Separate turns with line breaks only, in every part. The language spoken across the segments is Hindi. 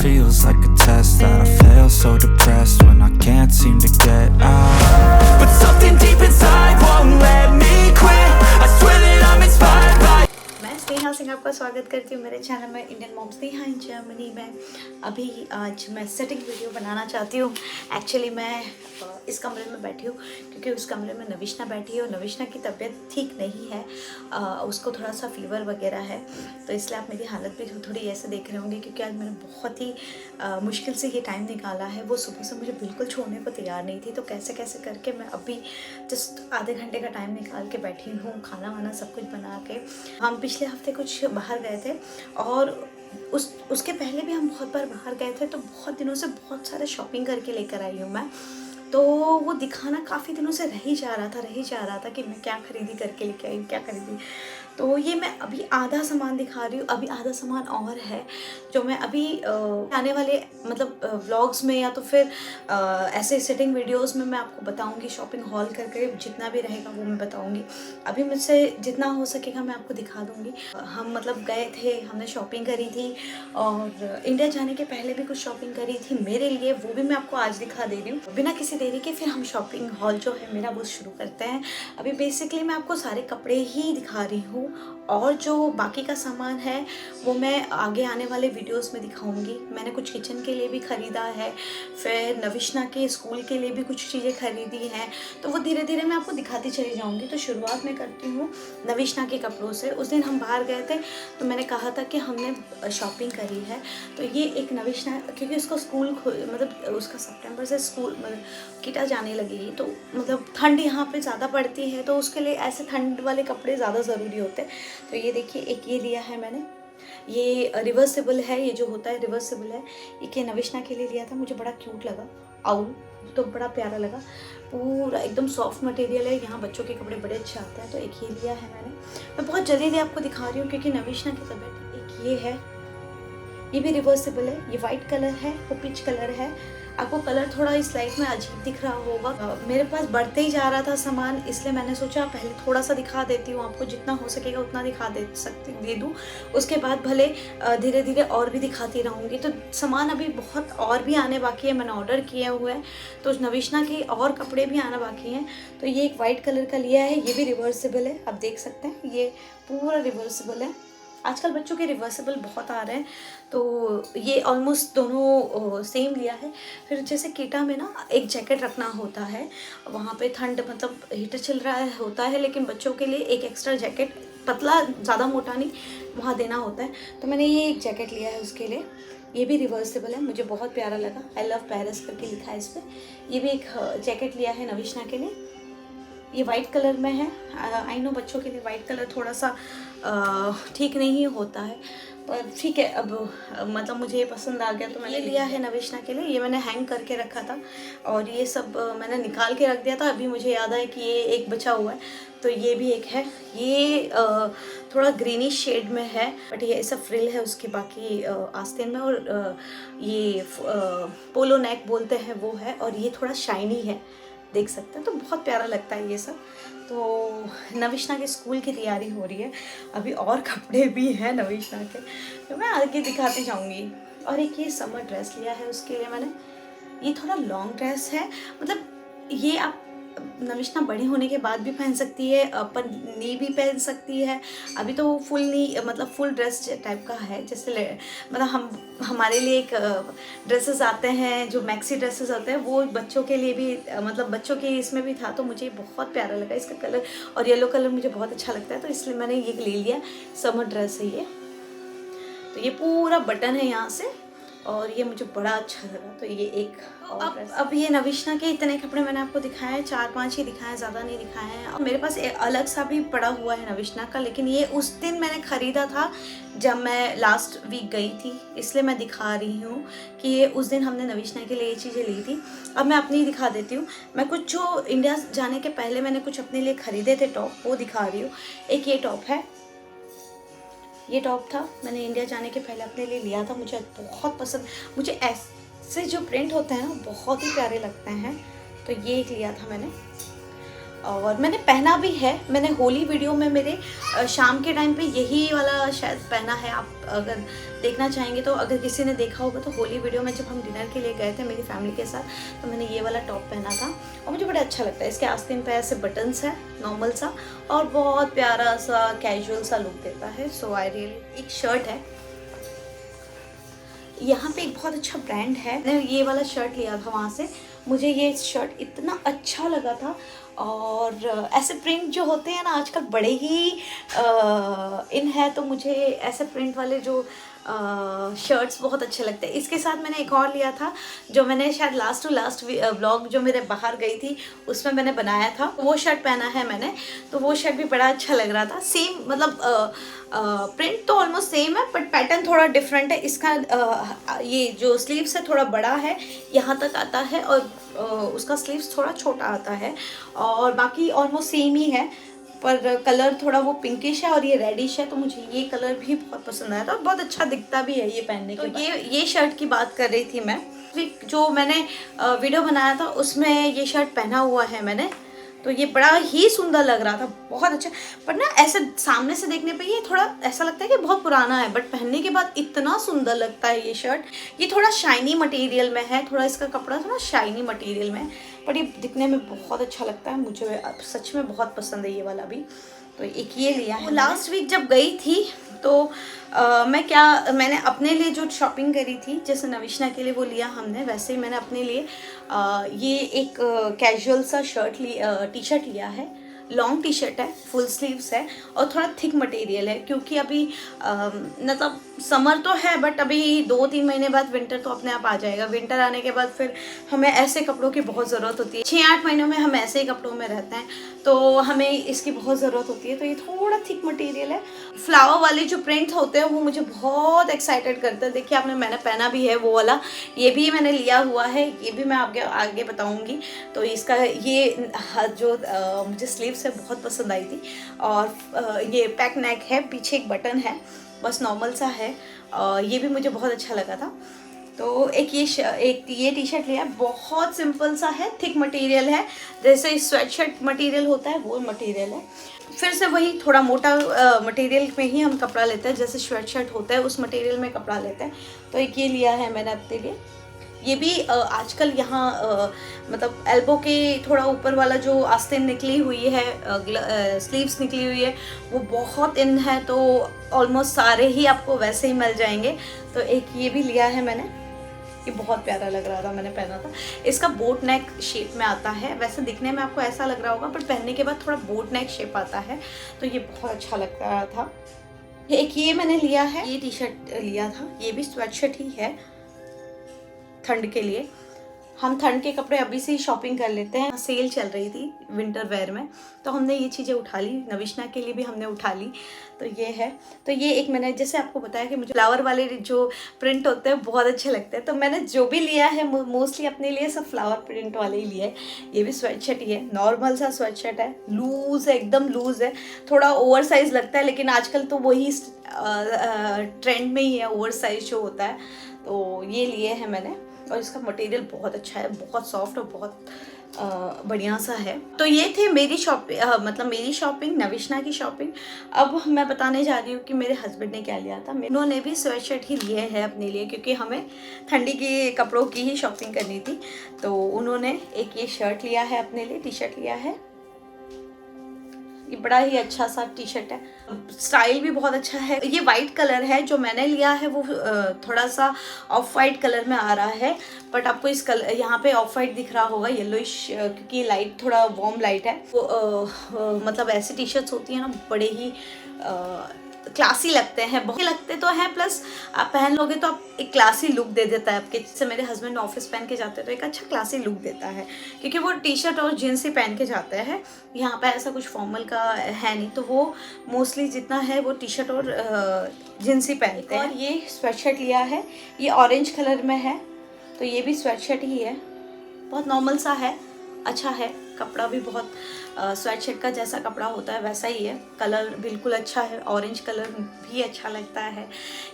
feels like a test that I fail, so depressed when I can't seem to get out. But something deep inside won't let me quit. I swear that I'm inspired by.
मैं स्नेहा सिंह आपका स्वागत करती हूँ मेरे चैनल में Indian moms Sneha in Germany में। अभी आज मैं सेटिंग वीडियो बनाना चाहती हूँ। एक्चुअली मैं इस कमरे में बैठी हूँ क्योंकि उस कमरे में नविश्ना बैठी है और नविश्ना की तबीयत ठीक नहीं है। उसको थोड़ा सा फीवर वगैरह है, तो इसलिए आप मेरी हालत भी थोड़ी ऐसे देख रहे होंगे क्योंकि आज मैंने बहुत ही मुश्किल से ये टाइम निकाला है। वो सुबह से मुझे बिल्कुल छोड़ने को तैयार नहीं थी, तो कैसे कैसे करके मैं अभी जस्ट आधे घंटे का टाइम निकाल के बैठी हूँ, खाना वाना सब कुछ बना के। हम पिछले हफ्ते कुछ बाहर गए थे और उसके पहले भी हम बहुत बार बाहर गए थे, तो बहुत दिनों से बहुत सारे शॉपिंग करके लेकर आई हूँ मैं। तो वो दिखाना काफ़ी दिनों से रह ही जा रहा था कि मैं क्या खरीदी करके लेके आई, क्या खरीदी। तो ये मैं अभी आधा सामान दिखा रही हूँ, अभी आधा सामान और है जो मैं अभी आने वाले मतलब व्लॉग्स में या तो फिर ऐसे सेटिंग वीडियोस में मैं आपको बताऊंगी। शॉपिंग हॉल करके जितना भी रहेगा वो मैं बताऊंगी। अभी मुझसे जितना हो सकेगा मैं आपको दिखा दूंगी। हम मतलब गए थे, हमने शॉपिंग करी थी और इंडिया जाने के पहले भी कुछ शॉपिंग करी थी मेरे लिए, वो भी मैं आपको आज दिखा दे रही हूँ। बिना किसी देरी के फिर हम शॉपिंग हॉल जो है मेरा वो शुरू करते हैं। अभी बेसिकली मैं आपको सारे कपड़े ही दिखा रही हूँ और जो बाकी का सामान है वो मैं आगे आने वाले वीडियोस में दिखाऊंगी। मैंने कुछ किचन के लिए भी ख़रीदा है, फिर नविश्ना के स्कूल के लिए भी कुछ चीज़ें खरीदी हैं, तो वो धीरे धीरे मैं आपको दिखाती चली जाऊंगी। तो शुरुआत में करती हूँ नविश्ना के कपड़ों से। उस दिन हम बाहर गए थे तो मैंने कहा था कि हमने शॉपिंग करी है, तो ये एक नविश्ना, क्योंकि उसका स्कूल मतलब उसका सितंबर से स्कूल मतलब किटा जाने लगेगी, तो मतलब ठंड यहाँ पे ज़्यादा पड़ती है, तो उसके लिए ऐसे ठंड वाले कपड़े ज़्यादा ज़रूरी होते हैं। तो ये देखिए, एक ये लिया है मैंने, ये रिवर्सेबल है, ये जो होता है रिवर्सेबल है। ये नविश्ना के लिए लिया था, मुझे बड़ा क्यूट लगा, आउल तो बड़ा प्यारा लगा, पूरा एकदम सॉफ्ट मटेरियल है। यहाँ बच्चों के कपड़े बड़े अच्छे आते हैं, तो एक ये लिया है मैंने। मैं बहुत जल्दी आपको दिखा रही हूँ क्योंकि नविश्ना की तबीयत। एक ये है, ये भी रिवर्सेबल है, ये वाइट कलर है, वो पिच कलर है। आपको कलर थोड़ा इस लाइट में अजीब दिख रहा होगा। मेरे पास बढ़ते ही जा रहा था सामान, इसलिए मैंने सोचा पहले थोड़ा सा दिखा देती हूँ आपको, जितना हो सकेगा उतना दिखा दे दूँ, उसके बाद भले धीरे धीरे और भी दिखाती रहूँगी। तो सामान अभी बहुत और भी आने बाकी है, मैंने ऑर्डर किए हुए हैं, तो नविश्ना के और कपड़े भी आना बाकी हैं। तो ये एक वाइट कलर का लिया है, ये भी रिवर्सेबल है, आप देख सकते हैं ये पूरा रिवर्सेबल है। आजकल बच्चों के रिवर्सेबल बहुत आ रहे हैं, तो ये ऑलमोस्ट दोनों सेम लिया है। फिर जैसे किटा में ना एक जैकेट रखना होता है, वहाँ पे ठंड मतलब हीटर चल रहा है होता है, लेकिन बच्चों के लिए एक एक्स्ट्रा जैकेट, पतला ज़्यादा मोटा नहीं, वहाँ देना होता है। तो मैंने ये एक जैकेट लिया है उसके लिए, ये भी रिवर्सेबल है, मुझे बहुत प्यारा लगा, आई लव पेरिस करके लिखा है इस पर। ये भी एक जैकेट लिया है नविश्ना के लिए, ये वाइट कलर में है। आई नो बच्चों के लिए वाइट कलर थोड़ा सा ठीक नहीं होता है, पर ठीक है, अब मतलब मुझे ये पसंद आ गया तो मैंने ये लिया है नविश्ना के लिए। ये मैंने हैंग करके रखा था और ये सब मैंने निकाल के रख दिया था। अभी मुझे याद है कि ये एक बचा हुआ है, तो ये भी एक है। ये थोड़ा ग्रीनिश शेड में है, बट ये ऐसा फ्रिल है उसकी बाकी आस्तीन में, और ये पोलो नेक बोलते हैं वो है, और ये थोड़ा शाइनी है, देख सकते हैं, तो बहुत प्यारा लगता है ये सब। तो नविश्ना के स्कूल की तैयारी हो रही है, अभी और कपड़े भी हैं नविश्ना के, तो मैं आगे दिखाती जाऊंगी। और एक ये समर ड्रेस लिया है उसके लिए मैंने, ये थोड़ा लॉन्ग ड्रेस है, मतलब ये आप नविश्ना बड़ी होने के बाद भी पहन सकती है, अपर नी भी पहन सकती है। अभी तो वो फुल नी मतलब फुल ड्रेस टाइप का है, जैसे मतलब हमारे लिए एक ड्रेसेस आते हैं जो मैक्सी ड्रेसेस होते हैं, वो बच्चों के लिए भी मतलब बच्चों के इसमें भी था, तो मुझे बहुत प्यारा लगा इसका कलर, और येलो कलर मुझे बहुत अच्छा लगता है, तो इसलिए मैंने ये ले लिया। समर ड्रेस है ये, तो ये पूरा बटन है यहाँ से, और ये मुझे बड़ा अच्छा लगा, तो ये एक। अब ये नविश्ना के इतने कपड़े मैंने आपको दिखाए हैं, 4-5 ही दिखाए हैं, ज़्यादा नहीं दिखाए हैं। और मेरे पास एक अलग सा भी पड़ा हुआ है नविश्ना का, लेकिन ये उस दिन मैंने ख़रीदा था जब मैं लास्ट वीक गई थी, इसलिए मैं दिखा रही हूँ कि ये उस दिन हमने नविश्ना के लिए ये चीज़ें ली थी। अब मैं अपनी दिखा देती हूँ। मैं कुछ जो इंडिया जाने के पहले मैंने कुछ अपने लिए ख़रीदे थे टॉप, वो दिखा रही हूँ। एक ये टॉप है, ये टॉप था, मैंने इंडिया जाने के पहले अपने लिए लिया था, मुझे बहुत पसंद, मुझे ऐसे जो प्रिंट होते हैं ना बहुत ही प्यारे लगते हैं, तो ये एक लिया था मैंने। और मैंने पहना भी है। मैंने होली वीडियो में मेरे शाम के टाइम पे यही वाला शायद पहना है। आप अगर देखना चाहेंगे तो, अगर किसी ने देखा होगा तो होली वीडियो में जब हम डिनर के लिए गए थे मेरी फैमिली के साथ, तो मैंने ये वाला टॉप पहना था और मुझे बड़ा अच्छा लगता है। इसके आस्तीन पे ऐसे बटन्स है नॉर्मल सा और बहुत प्यारा सा कैजुअल सा लुक देता है। सो आई रियली। एक शर्ट है, यहाँ पे एक बहुत अच्छा ब्रांड है, मैंने ये वाला शर्ट लिया था वहाँ से। मुझे ये शर्ट इतना अच्छा लगा था और ऐसे प्रिंट जो होते हैं ना आजकल बड़े ही इन है, तो मुझे ऐसे प्रिंट वाले जो शर्ट्स बहुत अच्छे लगते हैं। इसके साथ मैंने एक और लिया था जो मैंने शायद लास्ट टू लास्ट व्लॉग जो मेरे बाहर गई थी उसमें मैंने बनाया था, वो शर्ट पहना है मैंने। तो वो शर्ट भी बड़ा अच्छा लग रहा था। सेम मतलब प्रिंट तो ऑलमोस्ट सेम है बट पैटर्न थोड़ा डिफरेंट है। इसका ये जो स्लीव्स है थोड़ा बड़ा है, यहाँ तक आता है, और उसका स्लीव्स थोड़ा छोटा आता है, और बाकी ऑलमोस्ट सेम ही है, पर कलर थोड़ा वो पिंकिश है और ये रेडिश है। तो मुझे ये कलर भी बहुत पसंद आया था और बहुत अच्छा दिखता भी है ये पहनने के बाद। ये शर्ट की बात कर रही थी मैं, जो मैंने वीडियो बनाया था उसमें ये शर्ट पहना हुआ है मैंने, तो ये बड़ा ही सुंदर लग रहा था, बहुत अच्छा। पर ना ऐसे सामने से देखने पे ये थोड़ा ऐसा लगता है कि बहुत पुराना है, बट पहनने के बाद इतना सुंदर लगता है ये शर्ट। ये थोड़ा शाइनी मटेरियल में है, थोड़ा इसका कपड़ा थोड़ा शाइनी मटेरियल में है, पर ये दिखने में बहुत अच्छा लगता है। मुझे सच में बहुत पसंद है ये वाला भी। तो एक ये लिया है। लास्ट वीक जब गई थी तो मैंने अपने लिए जो शॉपिंग करी थी, जैसे नविश्ना के लिए वो लिया हमने, वैसे ही मैंने अपने लिए ये एक कैजुअल सा टी शर्ट लिया है। लॉन्ग टी शर्ट है, फुल स्लीव्स है और थोड़ा थिक मटेरियल है, क्योंकि अभी मतलब समर तो है बट अभी 2-3 महीने बाद विंटर तो अपने आप आ जाएगा। विंटर आने के बाद फिर हमें ऐसे कपड़ों की बहुत ज़रूरत होती है। 6-8 महीनों में हम ऐसे ही कपड़ों में रहते हैं, तो हमें इसकी बहुत ज़रूरत होती है। तो ये थोड़ा थिक मटेरियल है। फ्लावर वाले जो प्रिंट होते हैं वो मुझे बहुत एक्साइटेड करते हैं। देखिए मैंने पहना भी है वो वाला, ये भी मैंने लिया हुआ है, ये भी मैं आपके आगे बताऊँगी। तो इसका ये जो मुझे स्लीव्स से बहुत पसंद आई थी, और ये पैक नेक है, पीछे एक बटन है, बस नॉर्मल सा है, ये भी मुझे बहुत अच्छा लगा था। तो एक ये टी शर्ट लिया, बहुत सिंपल सा है, थिक मटेरियल है, जैसे स्वेट शर्ट मटेरियल होता है वो मटेरियल है। फिर से वही थोड़ा मोटा मटेरियल में ही हम कपड़ा लेते हैं, जैसे स्वेट शर्ट होता है उस मटेरियल में कपड़ा लेते हैं। तो एक ये लिया है मैंने अपने लिए। ये भी आजकल यहाँ मतलब एल्बो के थोड़ा ऊपर वाला जो आस्तीन निकली हुई है, स्लीव्स निकली हुई है, वो बहुत इन है, तो ऑलमोस्ट सारे ही आपको वैसे ही मिल जाएंगे। तो एक ये भी लिया है मैंने, ये बहुत प्यारा लग रहा था, मैंने पहना था। इसका बोट नेक शेप में आता है, वैसे दिखने में आपको ऐसा लग रहा होगा पर पहनने के बाद थोड़ा बोट नेक शेप आता है, तो ये बहुत अच्छा लग रहा था। एक ये मैंने लिया है, ये टी शर्ट लिया था, ये भी स्वेट शर्ट ही है ठंड के लिए। हम ठंड के कपड़े अभी से ही शॉपिंग कर लेते हैं। सेल चल रही थी विंटर वेयर में, तो हमने ये चीज़ें उठा ली, नविश्ना के लिए भी हमने उठा ली। तो ये है, तो ये एक मैंने जैसे आपको बताया कि मुझे फ्लावर वाले जो प्रिंट होते हैं बहुत अच्छे लगते हैं, तो मैंने जो भी लिया है मोस्टली अपने लिए सब फ्लावर प्रिंट वाले ही लिए। ये भी स्वेट शर्ट ही है, नॉर्मल सा स्वेट शर्ट है, लूज़ है, एकदम लूज़ है, थोड़ा ओवर साइज़ लगता है, लेकिन आजकल तो वही ट्रेंड में ही है ओवर साइज़ जो होता है। तो ये लिए हैं मैंने, और इसका मटेरियल बहुत अच्छा है, बहुत सॉफ्ट और बहुत बढ़िया सा है। तो ये थे मेरी शॉपिंग, नविश्ना की शॉपिंग। अब मैं बताने जा रही हूँ कि मेरे हस्बैंड ने क्या लिया था। उन्होंने भी स्वेट शर्ट ही लिए हैं अपने लिए, क्योंकि हमें ठंडी के कपड़ों की ही शॉपिंग करनी थी। तो उन्होंने एक ये शर्ट लिया है अपने लिए, टी शर्ट लिया है, ये बड़ा ही अच्छा सा टी शर्ट है, स्टाइल भी बहुत अच्छा है। ये वाइट कलर है, जो मैंने लिया है वो थोड़ा सा ऑफ वाइट कलर में आ रहा है, बट आपको इस कलर यहाँ पे ऑफ वाइट दिख रहा होगा, येलोइश, क्योंकि लाइट थोड़ा वार्म लाइट है। वो मतलब ऐसी टी शर्ट्स होती है ना, बड़े ही क्लासी लगते हैं, बहुत लगते तो हैं, प्लस आप पहन लोगे तो आप एक क्लासी लुक दे देता है आपके। जैसे मेरे हस्बैंड ऑफिस पहन के जाते हैं तो एक अच्छा क्लासी लुक देता है, क्योंकि वो टी शर्ट और जीन्स ही पहन के जाते हैं। यहाँ पे ऐसा कुछ फॉर्मल का है नहीं, तो वो मोस्टली जितना है वो टी शर्ट और जीन्स ही पहनते हैं। और ये स्वेट शर्ट लिया है, ये ऑरेंज कलर में है, तो ये भी स्वेट शर्ट ही है, बहुत नॉर्मल सा है, अच्छा है। कपड़ा भी बहुत स्वेटशर्ट का जैसा कपड़ा होता है वैसा ही है, कलर बिल्कुल अच्छा है, ऑरेंज कलर भी अच्छा लगता है।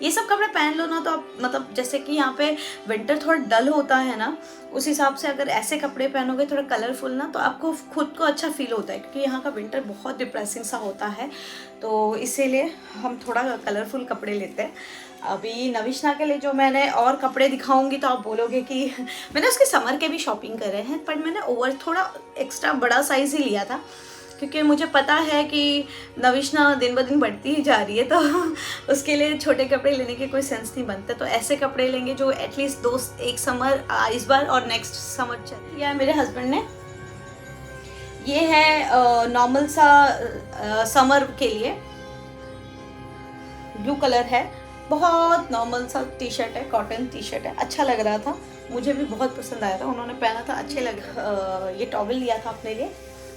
ये सब कपड़े पहन लो ना तो आप मतलब जैसे कि यहाँ पे विंटर थोड़ा डल होता है ना, उस हिसाब से अगर ऐसे कपड़े पहनोगे थोड़ा कलरफुल ना तो आपको खुद को अच्छा फील होता है, क्योंकि यहाँ का विंटर बहुत डिप्रेसिंग सा होता है, तो इसीलिए हम थोड़ा कलरफुल कपड़े लेते हैं। अभी नविश्ना के लिए जो मैंने और कपड़े दिखाऊंगी तो आप बोलोगे कि मैंने उसके समर के भी शॉपिंग करे हैं, पर मैंने ओवर थोड़ा एक्स्ट्रा बड़ा साइज़ ही लिया था, क्योंकि मुझे पता है कि नविश्ना दिन ब दिन बढ़ती ही जा रही है, तो उसके लिए छोटे कपड़े लेने के कोई सेंस नहीं बनता। तो ऐसे कपड़े लेंगे जो एटलीस्ट एक समर इस बार और नेक्स्ट समर चले। यह मेरे हस्बैंड ने, ये है नॉर्मल सा समर के लिए, ब्लू कलर है, बहुत नॉर्मल सा टी शर्ट है, कॉटन टी शर्ट है, अच्छा लग रहा था, मुझे भी बहुत पसंद आया था, उन्होंने पहना था, अच्छे लग। ये टॉवल लिया था अपने लिए,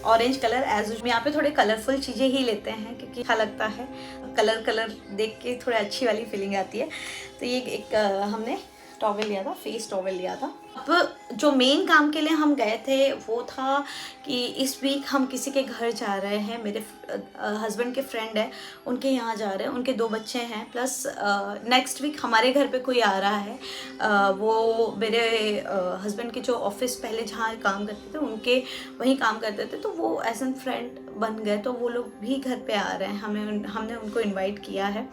ऑरेंज कलर। एज यूजुअल यहाँ पे थोड़े कलरफुल चीज़ें ही लेते हैं क्योंकि अच्छा लगता है, कलर देख के थोड़ी अच्छी वाली फीलिंग आती है। तो ये एक हमने टॉवल लिया था, फेस टॉवल लिया था। अब जो मेन काम के लिए हम गए थे वो था कि इस वीक हम किसी के घर जा रहे हैं, मेरे हस्बैंड के फ्रेंड है, उनके यहाँ जा रहे हैं, उनके 2 बच्चे हैं, प्लस नेक्स्ट वीक हमारे घर पे कोई आ रहा है। वो मेरे हस्बैंड के जो ऑफिस पहले जहाँ काम करते थे उनके वहीं काम करते थे, तो वो एज एन फ्रेंड बन गए, तो वो लोग भी घर पे आ रहे हैं, हमने उनको इन्वाइट किया है,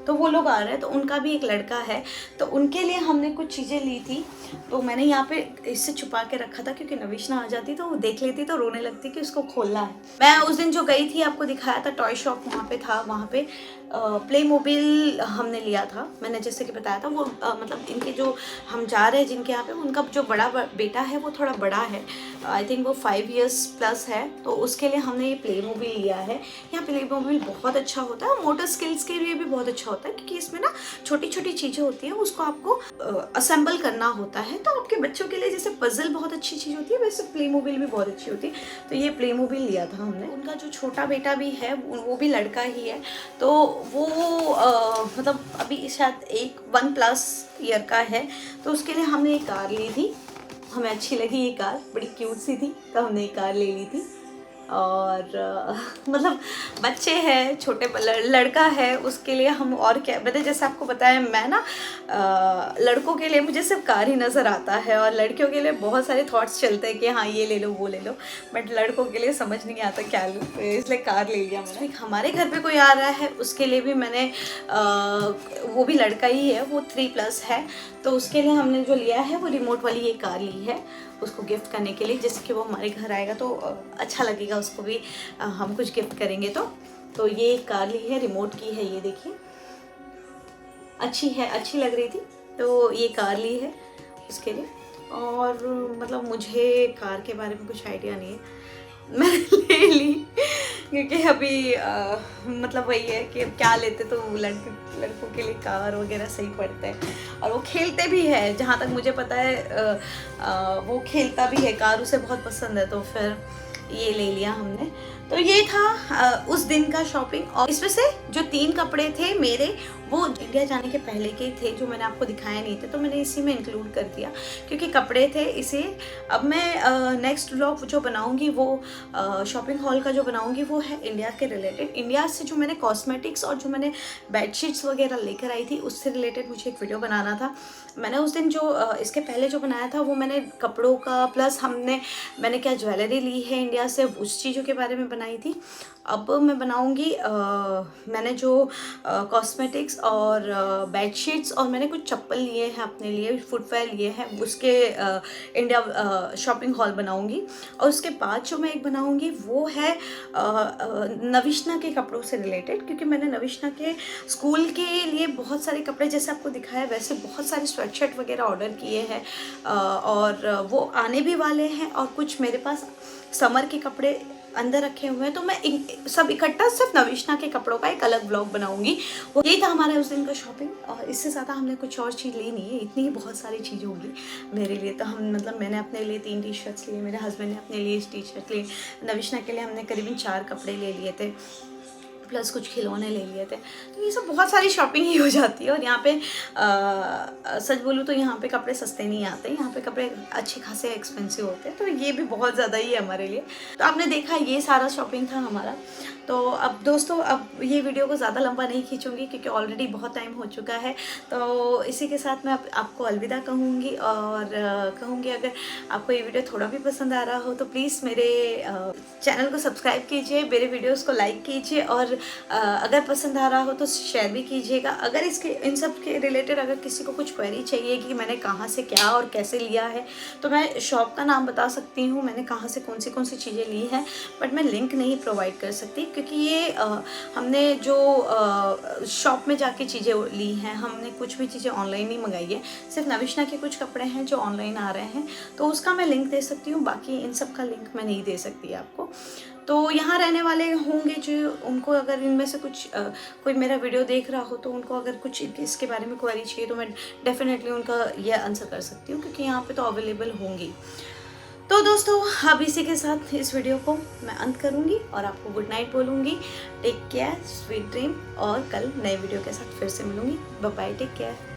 तो वो लोग आ रहे हैं। तो उनका भी एक लड़का है, तो उनके लिए हमने कुछ चीज़ें ली थी, तो मैंने यहाँ पे इससे छुपा के रखा था क्योंकि नविश्ना आ जाती तो वो देख लेती तो रोने लगती कि उसको खोलना है। मैं उस दिन जो गई थी आपको दिखाया था, टॉय शॉप वहाँ पे था, वहाँ पे प्लेमोबिल हमने लिया था, मैंने जैसे कि बताया था। वो मतलब इनके जो हम जा रहे हैं जिनके यहाँ पे, उनका जो बड़ा बेटा है वो थोड़ा बड़ा है, आई थिंक वो 5 years प्लस है, तो उसके लिए हमने ये प्लेमोबिल लिया है। यहाँ प्लेमोबिल बहुत अच्छा होता है, मोटर स्किल्स के लिए भी बहुत अच्छा होता है, क्योंकि इसमें ना छोटी छोटी चीज़ें होती हैं, उसको आपको असेंबल करना होता है। तो आपके बच्चों के लिए जैसे पजल बहुत अच्छी चीज़ होती है, वैसे प्लेमोबिल भी बहुत अच्छी होती है। तो ये प्लेमोबिल लिया था हमने। उनका जो छोटा बेटा भी है वो भी लड़का ही है, तो वो मतलब अभी शायद 1+ ईयर का है, तो उसके लिए हमने एक कार ली थी, हमें अच्छी लगी ये कार, बड़ी क्यूट सी थी, तो हमने एक कार ले ली थी। और मतलब बच्चे हैं, छोटे लड़का है, उसके लिए हम और क्या, मैंने जैसे आपको बताया, मैं ना लड़कों के लिए मुझे सिर्फ कार ही नज़र आता है, और लड़कियों के लिए बहुत सारे थॉट्स चलते हैं कि हाँ ये ले लो वो ले लो, बट लड़कों के लिए समझ नहीं आता क्या लूँ, इसलिए कार ले लिया मैंने। हमारे घर पे कोई आ रहा है उसके लिए भी मैंने वो भी लड़का ही है, वो 3+ है, तो उसके लिए हमने जो लिया है वो रिमोट वाली ये कार ली है, उसको गिफ्ट करने के लिए, जैसे कि वो हमारे घर आएगा तो अच्छा लगेगा उसको भी, हम कुछ गिफ्ट करेंगे तो ये कार ली है, रिमोट की है, ये देखिए अच्छी है, अच्छी लग रही थी, तो ये कार ली है उसके लिए। और मतलब मुझे कार के बारे में कुछ आइडिया नहीं है, मैंने ले ली क्योंकि अभी मतलब वही है कि क्या लेते तो लड़कों के लिए कार वगैरह सही पड़ता है, और वो खेलते भी है, जहाँ तक मुझे पता है वो खेलता भी है, कार उसे बहुत पसंद है, तो फिर ये ले लिया हमने। तो ये था उस दिन का शॉपिंग। और इसमें से जो 3 कपड़े थे मेरे, वो इंडिया जाने के पहले के थे, जो मैंने आपको दिखाए नहीं थे, तो मैंने इसी में इंक्लूड कर दिया क्योंकि कपड़े थे इसे। अब मैं नेक्स्ट व्लॉग जो बनाऊंगी वो शॉपिंग हॉल का जो बनाऊंगी वो है इंडिया के रिलेटेड, इंडिया से जो मैंने कॉस्मेटिक्स और जो मैंने बेडशीट्स वगैरह लेकर आई थी उससे रिलेटेड मुझे एक वीडियो बनाना था। मैंने उस दिन जो इसके पहले जो बनाया था वो मैंने कपड़ों का, प्लस मैंने क्या ज्वेलरी ली है इंडिया से, उस चीज़ों के बारे में बनाई थी। अब मैं बनाऊंगी मैंने जो कॉस्मेटिक्स और बेडशीट्स और मैंने कुछ चप्पल लिए हैं अपने लिए, फुटवेयर लिए हैं, उसके इंडिया शॉपिंग हॉल बनाऊंगी। और उसके बाद जो मैं एक बनाऊंगी वो है नविश्ना के कपड़ों से रिलेटेड, क्योंकि मैंने नविश्ना के स्कूल के लिए बहुत सारे कपड़े, जैसे आपको दिखाया वैसे बहुत सारे स्वेटशर्ट वगैरह ऑर्डर किए हैं, और वो आने भी वाले हैं, और कुछ मेरे पास समर के कपड़े अंदर रखे हुए हैं। तो मैं सब इकट्ठा सिर्फ नविश्ना के कपड़ों का एक अलग व्लॉग बनाऊंगी। यही था हमारा उस दिन का शॉपिंग, और इससे ज़्यादा हमने कुछ और चीज़ ली नहीं है, इतनी ही बहुत सारी चीज़ होगी मेरे लिए। तो हम मतलब मैंने अपने लिए 3 टी-शर्ट्स लिए, मेरे हस्बैंड ने अपने लिए टी-शर्ट लिए, नविश्ना के लिए हमने करीबन 4 कपड़े ले लिए थे। प्लस कुछ खिलौने ले लिए थे। तो ये सब बहुत सारी शॉपिंग ही हो जाती है। और यहाँ पे सच बोलूँ तो यहाँ पे कपड़े सस्ते नहीं आते, यहाँ पे कपड़े अच्छे खासे एक्सपेंसिव होते हैं। तो ये भी बहुत ज़्यादा ही है हमारे लिए। तो आपने देखा ये सारा शॉपिंग था हमारा। तो अब दोस्तों अब ये वीडियो को ज़्यादा लंबा नहीं खींचूंगी क्योंकि ऑलरेडी बहुत टाइम हो चुका है। तो इसी के साथ मैं आपको अलविदा कहूँगी और कहूँगी अगर आपको ये वीडियो थोड़ा भी पसंद आ रहा हो तो प्लीज़ मेरे चैनल को सब्सक्राइब कीजिए, मेरे वीडियोस को लाइक कीजिए और अगर पसंद आ रहा हो तो शेयर भी कीजिएगा। अगर इसके इन सब के रिलेटेड अगर किसी को कुछ क्वेरी चाहिए कि मैंने कहाँ से क्या और कैसे लिया है तो मैं शॉप का नाम बता सकती हूँ, मैंने कहाँ से कौन सी चीज़ें ली हैं, बट मैं लिंक नहीं प्रोवाइड कर सकती क्योंकि ये हमने जो शॉप में जाके चीज़ें ली हैं, हमने कुछ भी चीज़ें ऑनलाइन नहीं मंगाई है। सिर्फ नविश्ना के कुछ कपड़े हैं जो ऑनलाइन आ रहे हैं तो उसका मैं लिंक दे सकती हूँ, बाकी इन सब का लिंक मैं नहीं दे सकती आपको। तो यहाँ रहने वाले होंगे जो उनको अगर इनमें से कुछ कोई मेरा वीडियो देख रहा हो तो उनको अगर कुछ इसके बारे में क्वेरी चाहिए तो मैं डेफिनेटली उनका ये आंसर कर सकती हूँ क्योंकि यहाँ पे तो अवेलेबल होंगी। तो दोस्तों अब इसी के साथ इस वीडियो को मैं अंत करूँगी और आपको गुड नाइट बोलूँगी। टेक केयर, स्वीट ड्रीम और कल नए वीडियो के साथ फिर से मिलूँगी। Bye bye, take care.